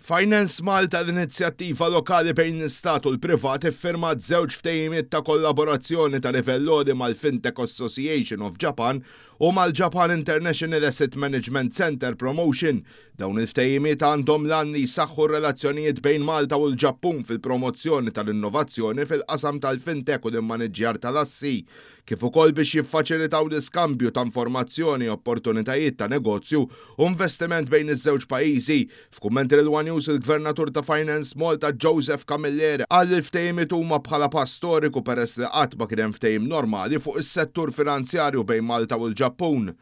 FinanceMalta l-inizjattiva lokali bejn l-istat u l-privat iffirmat żewġ ftehimiet ta' kollaborazzjoni ta' livell għoli mal-Fintech Association of Japan u Mal-Ġappun International Asset Management Center Promotion. Dawn il-ftehimiet għandhom lan li jissaħħu r-relazzjonijiet bejn Malta u l-Ġappun fil-promozzjoni tal-innovazzjoni fil-qasam tal-fintech u l-immaniġġjar tal-assi, kif ukoll biex jiffaċilitaw l-iskambju ta' informazzjoni, opportunitajiet ta' negozju u investiment bejn iż-żewġ pajjiżi. F'kumment il-One News il-Gvernatur ta' FinanceMalta Joseph Camilleri qal li l-ftehimiet huma bħala pass storiku peress li qatt ma kien hemm ftehim normali fuq is-settur finanzjarju bejn Malta u l-Ġappun.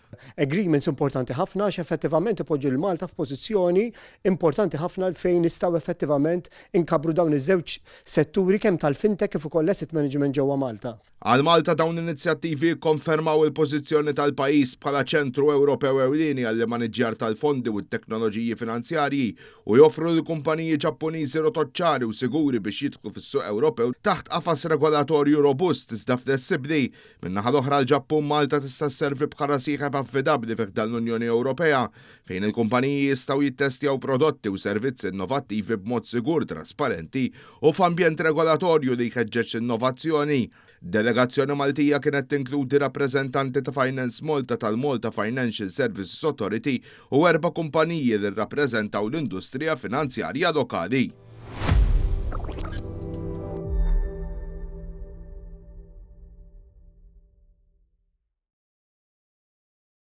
Agreements importanti ħafna x'effettivament ipoġġu l-Malta f'pożizzjoni importanti ħafna fejn nistgħu effettivament inkabru dawn iż-żewġ setturi kemm tal-fintech kif ukoll asset management ġewwa Malta. Għal Malta dawn l-inizjattivi konfermaw il-pożizzjoni tal-pajjiż bħala ċentru Ewropew ewlieni għall-maniġġjar tal-fondi u t-teknoloġiji finanzjarji u joffru l-kumpaniji Ġappuniżi rotoċċari u siguri biex jidħlu fis-suq Ewropew taħt qafas regolatorju robust iżda flessibbli. Min-naħa l-oħra l-Ġappun Malta tista' sservi bħala sieħeb affidabbli fih l-Unjoni Ewropea fejn il-kumpaniji jistgħu jittestjaw prodotti u servizzi innovattivi b'mod sigur, trasparenti u f'ambjent regolatorju li jħeġġeġ innovazzjoni. Delegazzjoni Maltija kienet tinkludi rappreżentanti ta' FinanceMalta tal-Malta Financial Services Authority u 4 kumpaniji li rrappreżentaw l-industrija finanzjarja lokali.